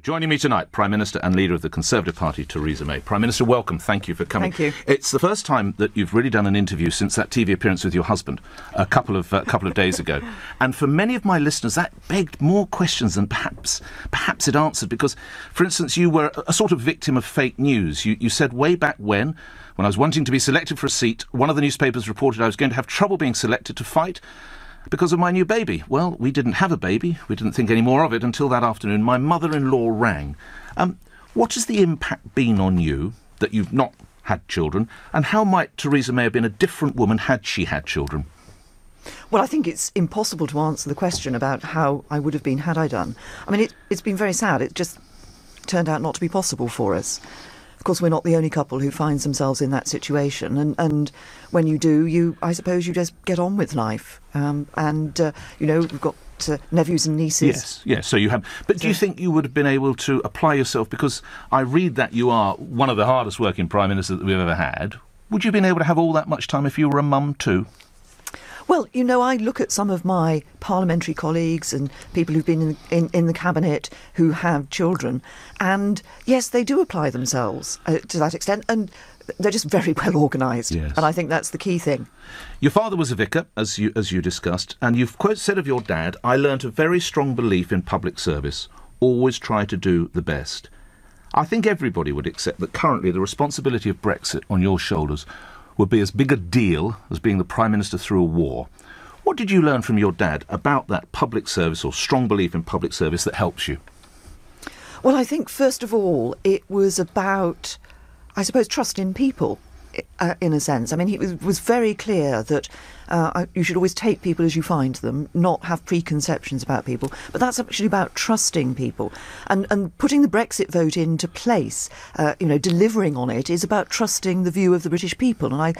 Joining me tonight, Prime Minister and Leader of the Conservative Party, Theresa May. Prime Minister, welcome. Thank you for coming. Thank you. It's the first time that you've really done an interview since that TV appearance with your husband a couple of days ago. And for many of my listeners, that begged more questions than perhaps it answered. Because, for instance, you were a sort of victim of fake news. You said way back when I was wanting to be selected for a seat, one of the newspapers reported I was going to have trouble being selected to fight because of my new baby. Well, we didn't have a baby. We didn't think any more of it until that afternoon. My mother-in-law rang. What has the impact been on you that you've not had children, and how might Theresa May have been a different woman had she had children? Well, I think it's impossible to answer the question about how I would have been had I done. I mean, it's been very sad. It just turned out not to be possible for us. Of course, we're not the only couple who finds themselves in that situation. And when you do, I suppose you just get on with life. We've got nephews and nieces. Yes, so you have. But do you think you would have been able to apply yourself? Because I read that you are one of the hardest working Prime Ministers that we've ever had. Would you have been able to have all that much time if you were a mum too? Well, I look at some of my parliamentary colleagues and people who've been in the cabinet who have children, and yes, they do apply themselves to that extent, and they're just very well organised. Yes. And I think that's the key thing. Your father was a vicar, as you discussed, and you've said of your dad, "I learnt a very strong belief in public service. Always try to do the best." I think everybody would accept that currently the responsibility of Brexit on your shoulders would be as big a deal as being the Prime Minister through a war. What did you learn from your dad about that public service or strong belief in public service that helps you? Well, I think, first of all, it was about, I suppose, trust in people, in a sense. I mean, he was very clear that you should always take people as you find them, not have preconceptions about people. But that's actually about trusting people. And putting the Brexit vote into place, delivering on it, is about trusting the view of the British people. And I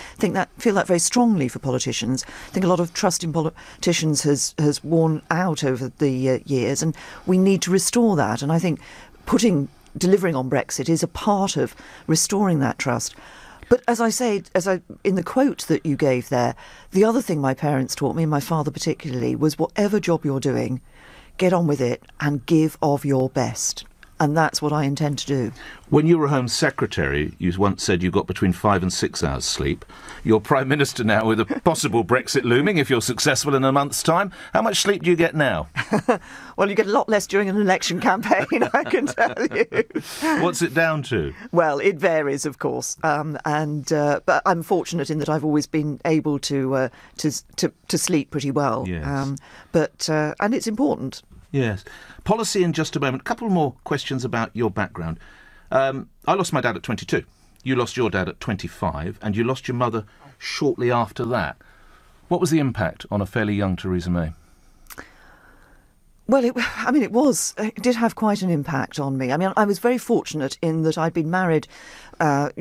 feel that very strongly for politicians. I think a lot of trust in politicians has worn out over the years, and we need to restore that. And I think delivering on Brexit is a part of restoring that trust. But as I say, in the quote that you gave there, the other thing my parents taught me, and my father particularly, was whatever job you're doing, get on with it and give of your best. And that's what I intend to do. When you were Home Secretary, you once said you got between 5 and 6 hours sleep. You're Prime Minister now with a possible Brexit looming if you're successful in a month's time. How much sleep do you get now? Well, you get a lot less during an election campaign, I can tell you. What's it down to? Well, it varies, of course. But I'm fortunate in that I've always been able to sleep pretty well. Yes. And it's important. Yes. Policy in just a moment. A couple more questions about your background. I lost my dad at 22. You lost your dad at 25, and you lost your mother shortly after that. What was the impact on a fairly young Theresa May? Well, it did have quite an impact on me. I mean, I was very fortunate in that I'd been married, not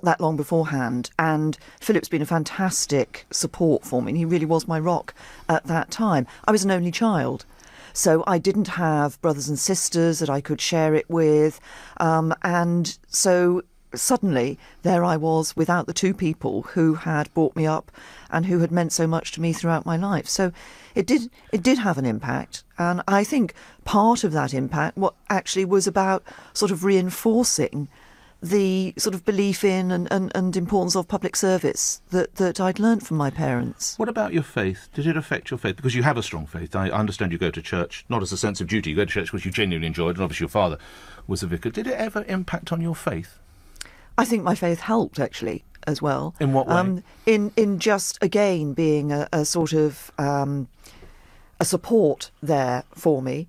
that long beforehand, and Philip's been a fantastic support for me, and he really was my rock at that time. I was an only child, so I didn't have brothers and sisters that I could share it with, and so suddenly there I was without the two people who had brought me up and who had meant so much to me throughout my life. So it did have an impact, and I think part of that impact actually was about sort of reinforcing the sort of belief in and importance of public service that I'd learnt from my parents. What about your faith? Did it affect your faith? Because you have a strong faith. I understand you go to church, not as a sense of duty. You go to church because you genuinely enjoyed it, and obviously your father was a vicar. Did it ever impact on your faith? I think my faith helped, actually, as well. In what way? In just, again, being a sort of a support there for me.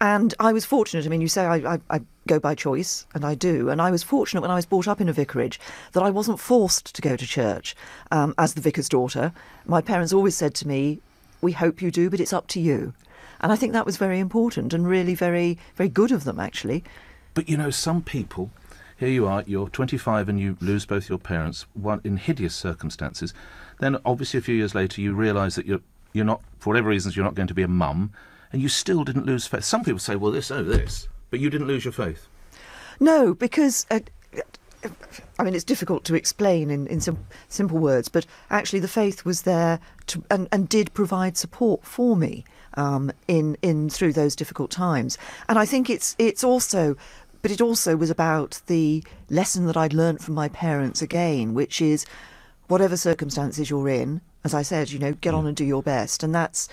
And I was fortunate. I mean, you say I go by choice, and I do. And I was fortunate when I was brought up in a vicarage that I wasn't forced to go to church as the vicar's daughter. My parents always said to me, "We hope you do, but it's up to you." And I think that was very important and really very, very good of them, actually. But, some people, here you are, you're 25 and you lose both your parents in hideous circumstances. Then, obviously, a few years later, you realise that you're not, for whatever reasons, you're not going to be a mum, and you still didn't lose faith. Some people say, well, this, but you didn't lose your faith. No, because I mean, it's difficult to explain in simple words, but actually the faith was there and did provide support for me in through those difficult times. And I think it's also, but it also was about the lesson that I'd learnt from my parents again, which is whatever circumstances you're in, as I said, get on and do your best, and that's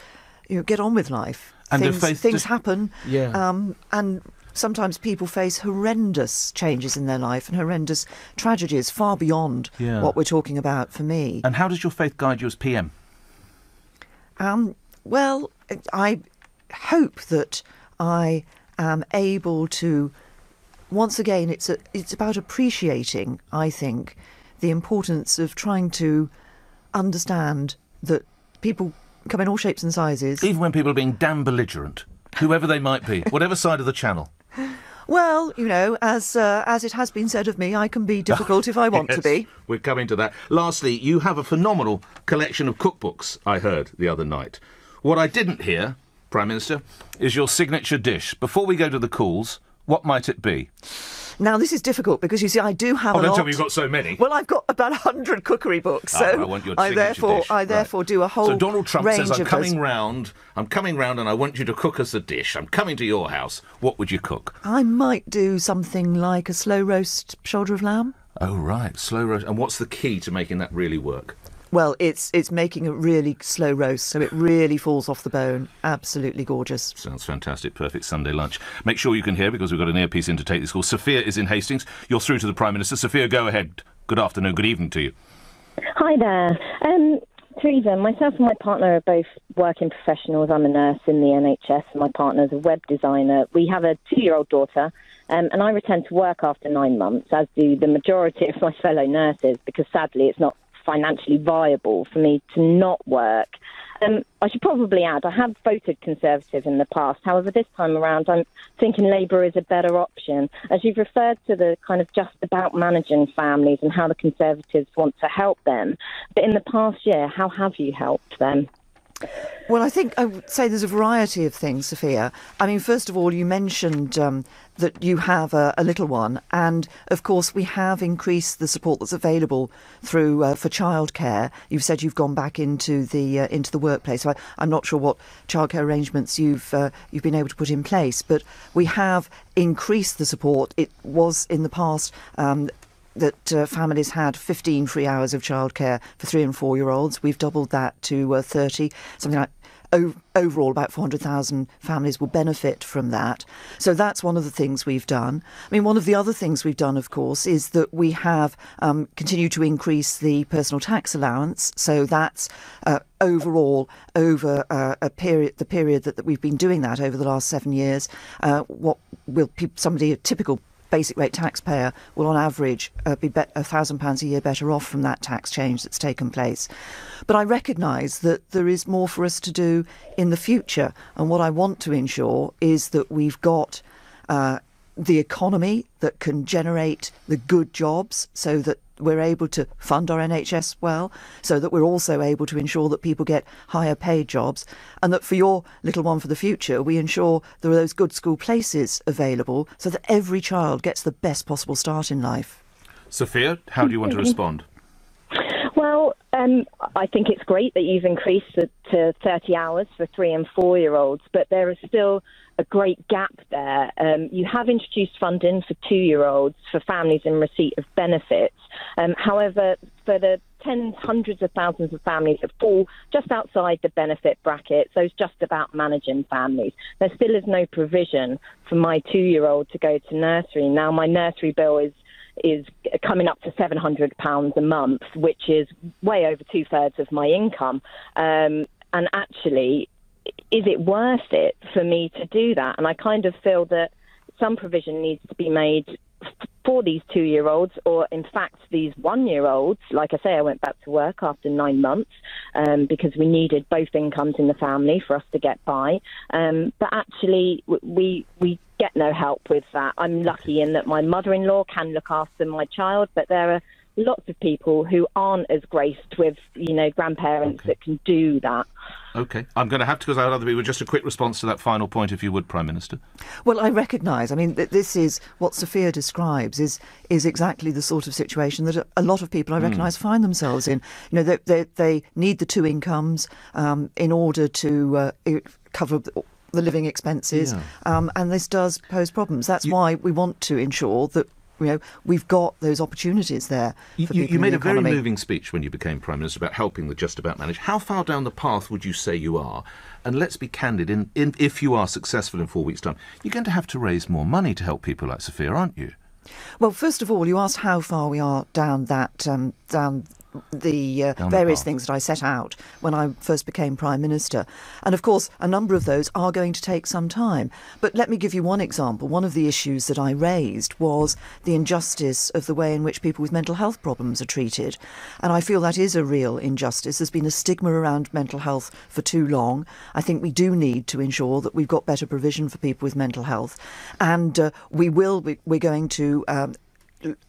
get on with life. And things happen, and sometimes people face horrendous changes in their life and horrendous tragedies far beyond what we're talking about for me. And how does your faith guide you as PM? Well, I hope that I am able to, once again, it's about appreciating, I think, the importance of trying to understand that people come in all shapes and sizes. Even when people are being damn belligerent, whoever they might be, whatever side of the channel. Well, as it has been said of me, I can be difficult if I want to be. We're coming to that. Lastly, you have a phenomenal collection of cookbooks, I heard the other night. What I didn't hear, Prime Minister, is your signature dish. Before we go to the calls, what might it be? Now, this is difficult because, you see, I do have a lot. Don't tell me you've got so many. Well, I've got about 100 cookery books, so I want your signature dish. I therefore do a whole range of So Donald Trump says, I'm coming round and I want you to cook us a dish. I'm coming to your house. What would you cook? I might do something like a slow roast shoulder of lamb. Oh, right, slow roast. And what's the key to making that really work? Well, it's making a really slow roast, so it really falls off the bone. Absolutely gorgeous. Sounds fantastic. Perfect Sunday lunch. Make sure you can hear, because we've got an earpiece in to take this call. Sophia is in Hastings. You're through to the Prime Minister. Sophia, go ahead. Good afternoon. Good evening to you. Hi there. Theresa, myself and my partner are both working professionals. I'm a nurse in the NHS, and my partner's a web designer. We have a 2-year-old daughter, and I return to work after 9 months, as do the majority of my fellow nurses, because sadly it's not financially viable for me to not work. I should probably add, I have voted Conservative in the past. However, this time around, I'm thinking Labour is a better option. As you've referred to the kind of just about managing families and how the Conservatives want to help them. But in the past year, how have you helped them? Well, I think I would say there's a variety of things, Sophia. I mean, first of all, you mentioned that you have a little one, and of course we have increased the support that's available through for childcare. You've said you've gone back into the workplace. So I'm not sure what childcare arrangements you've been able to put in place, but we have increased the support. It was in the past that families had 15 free hours of childcare for 3 and 4-year-olds. We've doubled that to 30, something like overall about 400,000 families will benefit from that. So that's one of the things we've done. I mean, one of the other things we've done, of course, is that we have continued to increase the personal tax allowance. So that's overall over the period that we've been doing that over the last 7 years. What will a typical basic rate taxpayer will on average be £1,000 a year better off from that tax change that's taken place. But I recognise that there is more for us to do in the future, and what I want to ensure is that we've got the economy that can generate the good jobs so that we're able to fund our NHS well, so that we're also able to ensure that people get higher paid jobs, and that for your little one for the future, we ensure there are those good school places available so that every child gets the best possible start in life. Sophia, how do you want to respond? Well, I think it's great that you've increased it to 30 hours for 3 and 4-year-olds, but there is still a great gap there. You have introduced funding for 2-year-olds for families in receipt of benefits. However, for the hundreds of thousands of families that fall just outside the benefit bracket, so it's just about managing families, there still is no provision for my 2-year-old to go to nursery. Now, my nursery bill is coming up to £700 a month, which is way over 2/3 of my income. And actually, is it worth it for me to do that? And I kind of feel that some provision needs to be made for these 2-year-olds, or in fact these 1-year-olds. Like I say, I went back to work after 9 months because we needed both incomes in the family for us to get by. But actually, we get no help with that. I'm lucky in that my mother-in-law can look after my child, but there are lots of people who aren't as graced with, grandparents that can do that. OK. I'm going to have to, because I have other people, just a quick response to that final point, if you would, Prime Minister. Well, I recognise, this is what Sophia describes is exactly the sort of situation that a lot of people, I recognise, find themselves in. They need the two incomes in order to cover the living expenses, and this does pose problems. That's why we want to ensure that we've got those opportunities there. You made a very moving speech when you became Prime Minister about helping the Just About manage. How far down the path would you say you are? And let's be candid, if you are successful in 4 weeks' time, you're going to have to raise more money to help people like Sophia, aren't you? Well, first of all, you asked how far we are down the various things that I set out when I first became Prime Minister. And of course, a number of those are going to take some time. But let me give you one example. One of the issues that I raised was the injustice of the way in which people with mental health problems are treated. And I feel that is a real injustice. There's been a stigma around mental health for too long. I think we do need to ensure that we've got better provision for people with mental health. And we're going to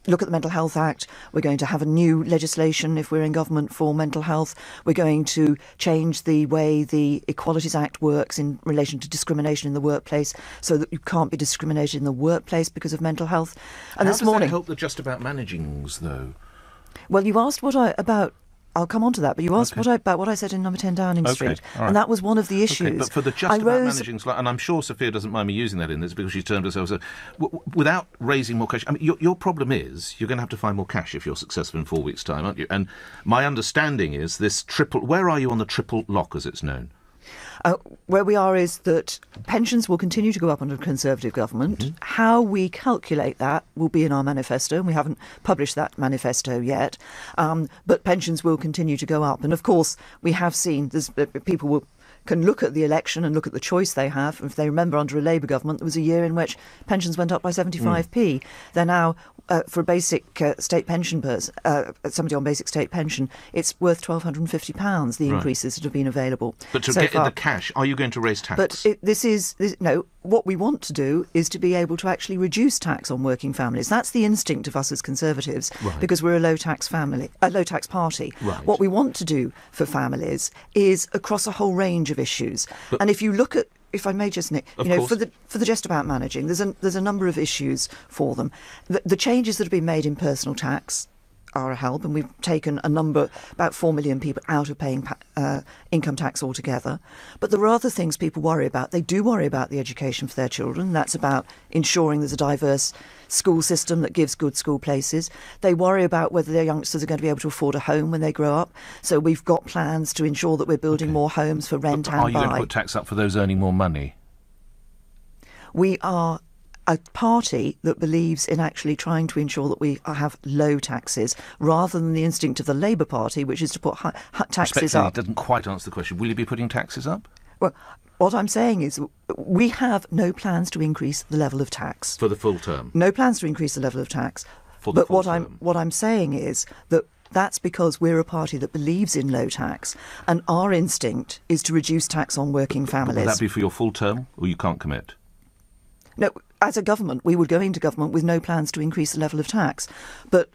look at the Mental Health Act. We're going to have a new legislation if we're in government for mental health. We're going to change the way the Equalities Act works in relation to discrimination in the workplace, so that you can't be discriminated in the workplace because of mental health. And How does that help the Just About managings, though? Well, you asked I'll come on to that, but you asked about what I said in number 10 Downing Street, right. and that was one of the issues. Okay, but for the Just About managings, and I'm sure Sophia doesn't mind me using that in this because she's termed herself so, without raising more cash. Your problem is you're going to have to find more cash if you're successful in 4 weeks' time, aren't you? And my understanding is this where are you on the triple lock, as it's known? Where we are is that pensions will continue to go up under a Conservative government. Mm-hmm. How we calculate that will be in our manifesto, and we haven't published that manifesto yet. But pensions will continue to go up. And of course, we have seen people can look at the election and look at the choice they have. If they remember, under a Labour government, there was a year in which pensions went up by 75p. They're now, for a basic state pension person, somebody on basic state pension, it's worth £1,250, the increases that have been available. But to get the cash, are you going to raise tax? But what we want to do is to be able to actually reduce tax on working families. That's the instinct of us as Conservatives, because we're a low-tax party. Right. What we want to do for families is across a whole range of issues. And if you look at, if I may just, Nick, for the Just About managing, there's a number of issues for them. The changes that have been made in personal tax are a help, and we've taken about 4 million people out of paying income tax altogether. But there are other things people worry about. They do worry about the education for their children. That's about ensuring there's a diverse school system that gives good school places. They worry about whether their youngsters are going to be able to afford a home when they grow up. So we've got plans to ensure that we're building more homes for rent and buy. Are you going to put tax up for those earning more money? We are a party that believes in actually trying to ensure that we have low taxes, rather than the instinct of the Labour Party, which is to put taxes up. It doesn't quite answer the question. Will you be putting taxes up? Well, what I'm saying is we have no plans to increase the level of tax. For the full term? No plans to increase the level of tax. For the full term. What I'm saying is that that's because we're a party that believes in low tax, and our instinct is to reduce tax on working families. Will that be for your full term, or you can't commit? No, as a government, we would go into government with no plans to increase the level of tax. But,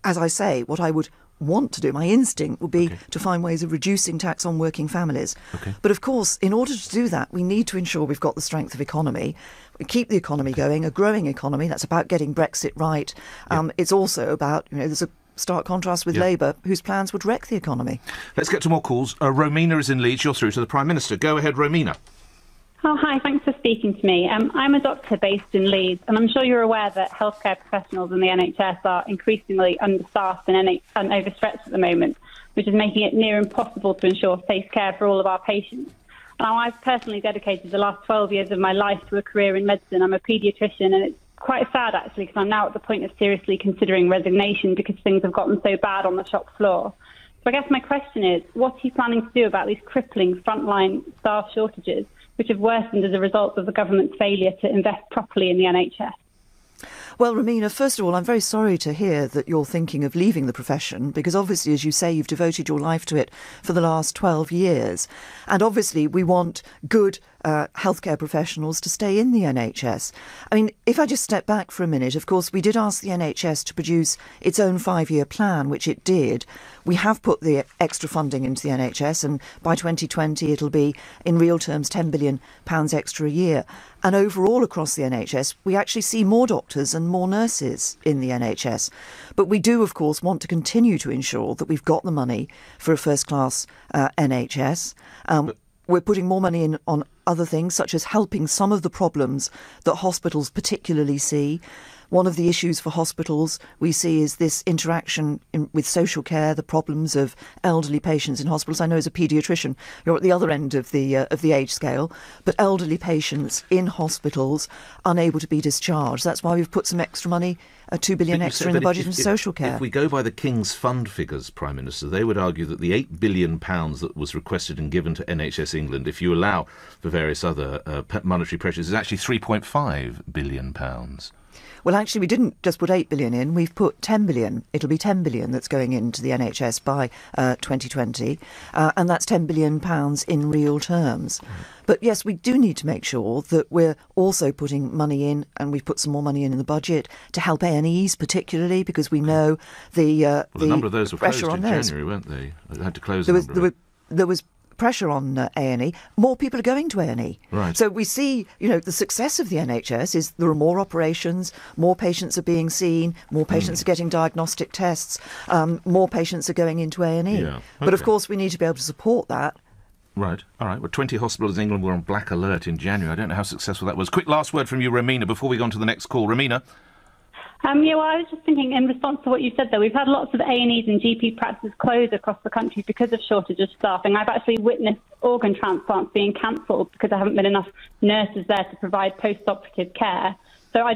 as I say, what I would want to do, my instinct would be to find ways of reducing tax on working families. But, of course, in order to do that, we need to ensure we've got the strength of economy. We keep the economy going, a growing economy. That's about getting Brexit right. It's also about, there's a stark contrast with Labour, whose plans would wreck the economy. Let's get to more calls. Romina is in Leeds. You're through to the Prime Minister. Go ahead, Romina. Oh, hi. Thanks for speaking to me. I'm a doctor based in Leeds, and I'm sure you're aware that healthcare professionals in the NHS are increasingly understaffed and overstretched at the moment, which is making it near impossible to ensure safe care for all of our patients. Now, I've personally dedicated the last 12 years of my life to a career in medicine. I'm a paediatrician, and it's quite sad, actually, because I'm now at the point of seriously considering resignation because things have gotten so bad on the shop floor. So I guess my question is, what are you planning to do about these crippling frontline staff shortages, which have worsened as a result of the government's failure to invest properly in the NHS? Well, Romina, first of all, I'm very sorry to hear that you're thinking of leaving the profession, because obviously, as you say, you've devoted your life to it for the last 12 years. And obviously, we want good healthcare professionals to stay in the NHS. I mean, if I just step back for a minute, of course, we did ask the NHS to produce its own 5-year plan, which it did. We have put the extra funding into the NHS, and by 2020 it'll be, in real terms, £10 billion extra a year. And overall across the NHS, we actually see more doctors and more nurses in the NHS. But we do, of course, want to continue to ensure that we've got the money for a first-class NHS. We're putting more money in on other things, such as helping some of the problems that hospitals particularly see. One of the issues for hospitals we see is this interaction with social care, the problems of elderly patients in hospitals. I know as a paediatrician, you're at the other end of the age scale, but elderly patients in hospitals unable to be discharged. That's why we've put some extra money, £2 billion extra in the budget for social care. If we go by the King's Fund figures, Prime Minister, they would argue that the £8 billion that was requested and given to NHS England, if you allow for various other monetary pressures, is actually £3.5 billion. Well, actually, we didn't just put 8 billion in, we've put 10 billion. It'll be 10 billion that's going into the NHS by 2020, and that's 10 billion pounds in real terms. But yes, we do need to make sure that we're also putting money in, and we've put some more money in the budget to help A&Es particularly, because we know the number of those were closed pressure on in those. January, weren't they? They had to close There was pressure on A&E. More people are going to A&E. Right. So we see, the success of the NHS is there are more operations, more patients are being seen, more patients are getting diagnostic tests, more patients are going into A&E. Yeah. Okay. But of course we need to be able to support that. Right. All right. Well, 20 hospitals in England were on black alert in January. I don't know how successful that was. Quick last word from you, Romina, before we go on to the next call. Romina? I was just thinking, in response to what you said there, we've had lots of A&Es and GP practices close across the country because of shortage of staffing. I've actually witnessed organ transplants being cancelled because there haven't been enough nurses there to provide post-operative care. So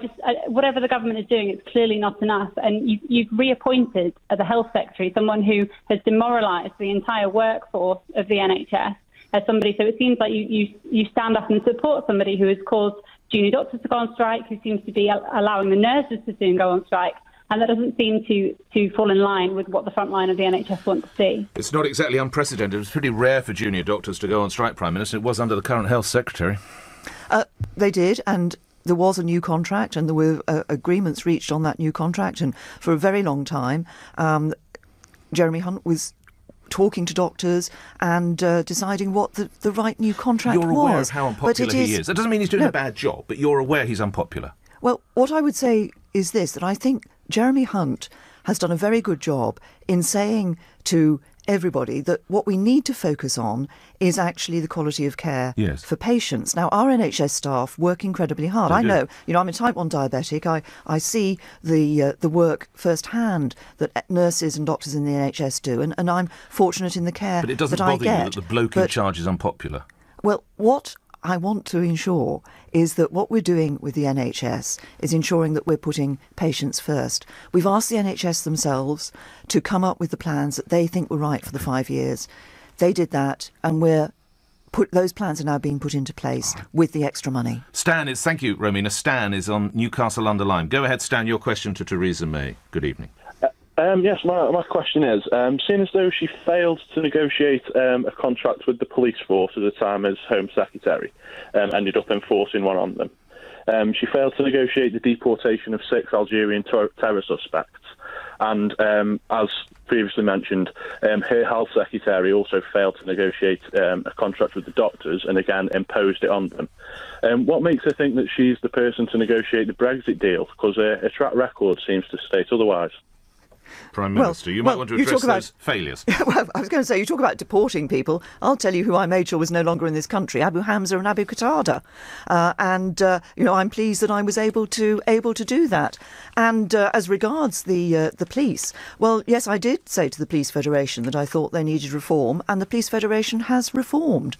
whatever the government is doing, it's clearly not enough. And you've reappointed the Health Secretary, someone who has demoralised the entire workforce of the NHS as somebody. So it seems like you stand up and support somebody who has caused junior doctors to go on strike, who seems to be allowing the nurses to soon go on strike. And that doesn't seem to fall in line with what the front line of the NHS want to see. It's not exactly unprecedented. It's pretty rare for junior doctors to go on strike, Prime Minister. It was under the current Health Secretary. They did, and there was a new contract, and there were agreements reached on that new contract. And for a very long time, Jeremy Hunt was talking to doctors and deciding what the right new contract was. You're aware of how unpopular he is. That doesn't mean he's doing a bad job, but you're aware he's unpopular. Well, what I would say is this, that I think Jeremy Hunt has done a very good job in saying to everybody that what we need to focus on is actually the quality of care for patients. Now, our NHS staff work incredibly hard. I know, I'm a type 1 diabetic. I see the work firsthand that nurses and doctors in the NHS do, and I'm fortunate in the care that I get. But it doesn't bother you that the bloke in charge is unpopular? Well, what I want to ensure is that what we're doing with the NHS is ensuring that we're putting patients first. We've asked the NHS themselves to come up with the plans that they think were right for the 5 years. They did that, and those plans are now being put into place with the extra money. Thank you, Romina. Stan is on Newcastle under Lyme. Go ahead, Stan, your question to Theresa May. Good evening. Yes, my question is, seeing as though she failed to negotiate a contract with the police force at the time as Home Secretary, ended up enforcing one on them. She failed to negotiate the deportation of 6 Algerian terror suspects. And as previously mentioned, her Health Secretary also failed to negotiate a contract with the doctors and again imposed it on them. What makes her think that she's the person to negotiate the Brexit deal? Because her track record seems to state otherwise. Prime Minister, you might want to address those failures. Well, I was going to say, you talk about deporting people. I'll tell you who I made sure was no longer in this country: Abu Hamza and Abu Qatada. I'm pleased that I was able to do that. And as regards the police, well, yes, I did say to the Police Federation that I thought they needed reform, and the Police Federation has reformed.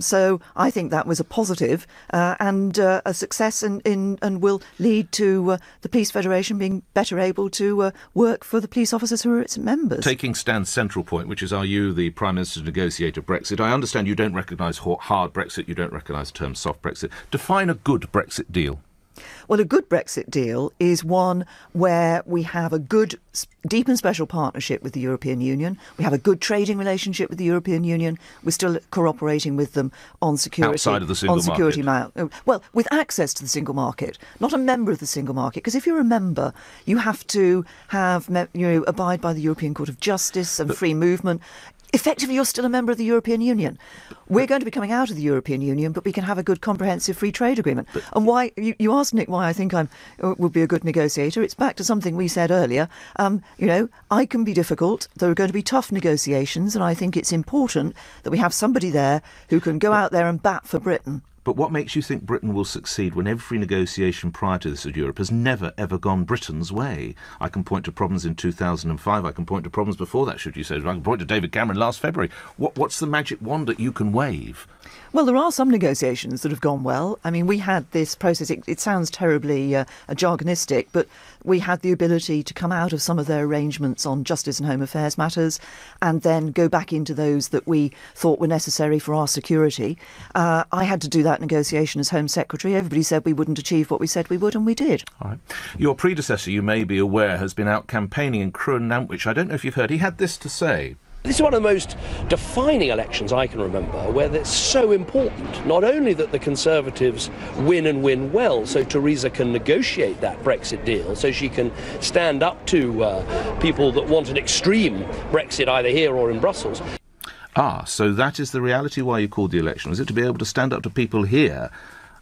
So I think that was a positive and a success, and will lead to the Police Federation being better able to work for the police officers who are its members. Taking Stan's central point, which is, are you the Prime Minister to negotiate a Brexit? I understand you don't recognise hard Brexit, you don't recognise the term soft Brexit. Define a good Brexit deal. Well, a good Brexit deal is one where we have a good, deep and special partnership with the European Union. We have a good trading relationship with the European Union. We're still cooperating with them on security. Outside of the single market. Well, with access to the single market, not a member of the single market. Because if you're a member, you have to have, abide by the European Court of Justice and free movement. Effectively, you're still a member of the European Union. We're going to be coming out of the European Union, but we can have a good comprehensive free trade agreement. And why, you asked Nick why I think I would be a good negotiator. It's back to something we said earlier. I can be difficult. There are going to be tough negotiations, and I think it's important that we have somebody there who can go out there and bat for Britain. But what makes you think Britain will succeed when every negotiation prior to this with Europe has never, ever gone Britain's way? I can point to problems in 2005. I can point to problems before that, should you say. I can point to David Cameron last February. What's the magic wand that you can wave? Well, there are some negotiations that have gone well. I mean, we had this process, it sounds terribly jargonistic, but we had the ability to come out of some of their arrangements on justice and home affairs matters and then go back into those that we thought were necessary for our security. I had to do that negotiation as Home Secretary. Everybody said we wouldn't achieve what we said we would, and we did. All right. Your predecessor, you may be aware, has been out campaigning in Crewe and Nantwich. I don't know if you've heard. He had this to say. This is one of the most defining elections I can remember, where it's so important, not only that the Conservatives win and win well, so Theresa can negotiate that Brexit deal, so she can stand up to people that want an extreme Brexit either here or in Brussels. Ah, so that is the reality why you called the election. Was it to be able to stand up to people here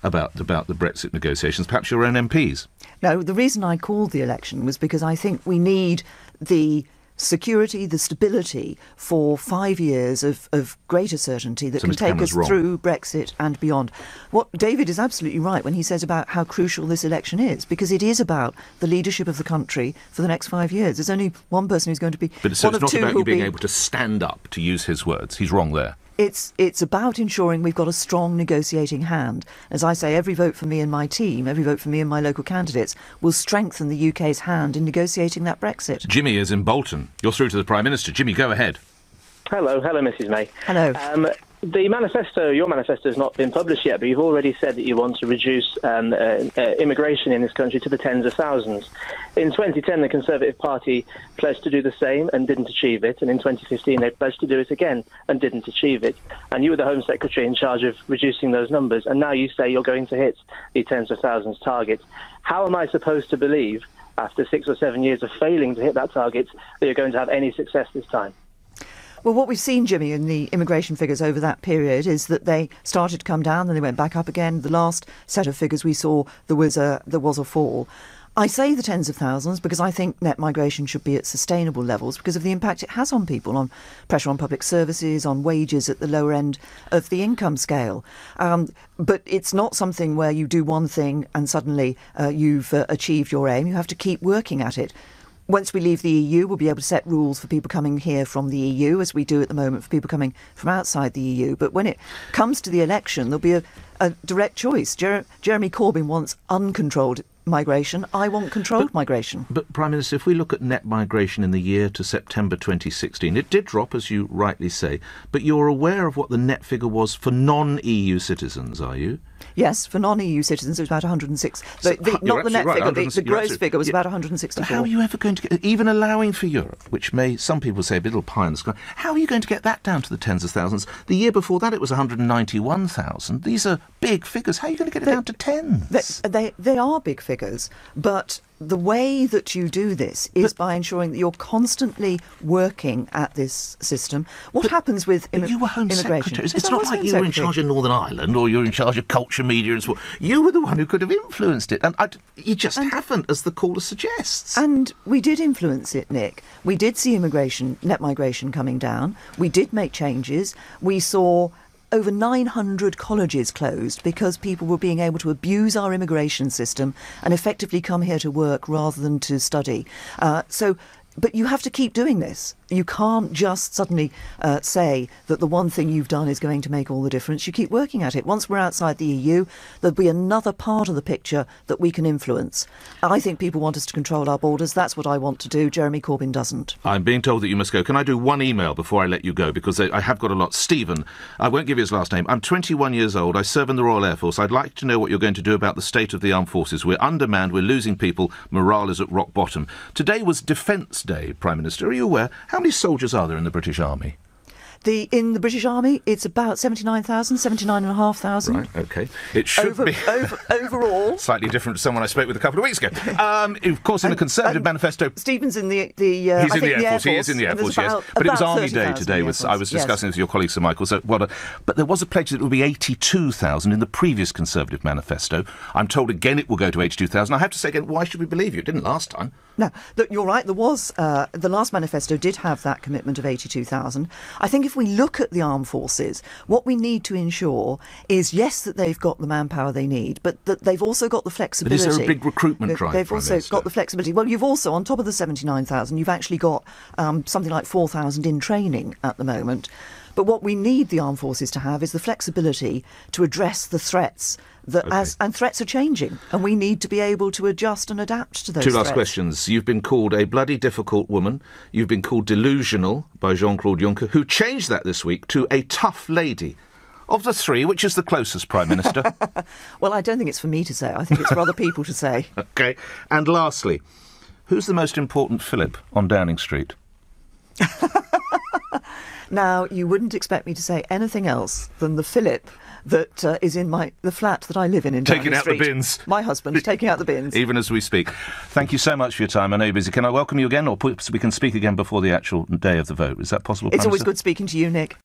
about the Brexit negotiations, perhaps your own MPs? No, the reason I called the election was because I think we need the security, the stability for 5 years of greater certainty that can take us through Brexit and beyond. What David is absolutely right when he says about how crucial this election is, because it is about the leadership of the country for the next 5 years. There's only one person who's going to be But so it's not about you being able to stand up, to use his words. He's wrong there. It's about ensuring we've got a strong negotiating hand. As I say, every vote for me and my team, every vote for me and my local candidates will strengthen the UK's hand in negotiating that Brexit. Jimmy is in Bolton. You're through to the Prime Minister. Jimmy, go ahead. Hello, Mrs May. Hello. The manifesto, your manifesto, has not been published yet, but you've already said that you want to reduce immigration in this country to the tens of thousands. In 2010, the Conservative Party pledged to do the same and didn't achieve it, and in 2015 they pledged to do it again and didn't achieve it. And you were the Home Secretary in charge of reducing those numbers, and now you say you're going to hit the tens of thousands target. How am I supposed to believe, after 6 or 7 years of failing to hit that target, that you're going to have any success this time? Well, what we've seen, Jimmy, in the immigration figures over that period is that they started to come down, then they went back up again. The last set of figures we saw, there was a fall. I say the tens of thousands because I think net migration should be at sustainable levels because of the impact it has on people, on pressure on public services, on wages at the lower end of the income scale. But it's not something where you do one thing and suddenly you've achieved your aim. You have to keep working at it. Once we leave the EU, we'll be able to set rules for people coming here from the EU, as we do at the moment for people coming from outside the EU. But when it comes to the election, there'll be a direct choice. Jeremy Corbyn wants uncontrolled migration. I want controlled migration. But, Prime Minister, if we look at net migration in the year to September 2016, it did drop, as you rightly say, but you're aware of what the net figure was for non-EU citizens, are you? Yes, for non-EU citizens it was about 106. Not the net figure, the gross figure was about 164. But how are you ever going to get, even allowing for Europe, which may, some people say, a little pie in the sky, how are you going to get that down to the tens of thousands? The year before that it was 191,000. These are big figures. How are you going to get it down to tens? They are big figures, but the way that you do this is by ensuring that you're constantly working at this system. What happens with you were Home immigration? Secretary. It's not like you were in charge of Northern Ireland or you're in charge of culture, media and sport. You were the one who could have influenced it. And you just haven't, as the caller suggests. And we did influence it, Nick. We did see net migration coming down. We did make changes. We saw over 900 colleges closed because people were being able to abuse our immigration system and effectively come here to work rather than to study. So But you have to keep doing this. You can't just suddenly say that the one thing you've done is going to make all the difference. You keep working at it. Once we're outside the EU, there'll be another part of the picture that we can influence. I think people want us to control our borders. That's what I want to do. Jeremy Corbyn doesn't. I'm being told that you must go. Can I do one email before I let you go? Because I have got a lot. Stephen, I won't give you his last name. I'm 21 years old. I serve in the Royal Air Force. I'd like to know what you're going to do about the state of the armed forces. We're undermanned. We're losing people. Morale is at rock bottom. Today was Defence Day, Prime Minister. Are you aware? How many soldiers are there in the British Army? In the British Army, it's about 79,000, 79,500. Right, OK. It should be... overall. Slightly different to someone I spoke with a couple of weeks ago. Of course, in the Conservative manifesto... Stephen's in the he's in the Air Force. He is in the Air Force, yes. But it was Army Day today. I was discussing with your colleague, Sir Michael. So, but there was a pledge that it would be 82,000 in the previous Conservative manifesto. I'm told again it will go to 82,000. I have to say again, why should we believe you? It didn't last time. No, look, you're right. There was the last manifesto did have that commitment of 82,000. I think if we look at the armed forces, what we need to ensure is, yes, that they've got the manpower they need, but that they've also got the flexibility. But is there a big recruitment drive? They've also got the flexibility. Well, you've also, on top of the 79,000, you've actually got something like 4,000 in training at the moment. But what we need the armed forces to have is the flexibility to address the threats and threats are changing, and we need to be able to adjust and adapt to those Two threats. last questions. You've been called a bloody difficult woman. You've been called delusional by Jean-Claude Juncker, who changed that this week to a tough lady. Of the three, which is the closest, Prime Minister? Well, I don't think it's for me to say. I think it's for other people to say. OK. And lastly, who's the most important Philip on Downing Street? Now, you wouldn't expect me to say anything else than the Philip that is in the flat that I live in Downing Street. Taking out the bins. My husband taking out the bins. Even as we speak. Thank you so much for your time. I know you're busy. Can I welcome you again, or we can speak again before the actual day of the vote? Is that possible, Prime It's always Minister? good speaking to you, Nick.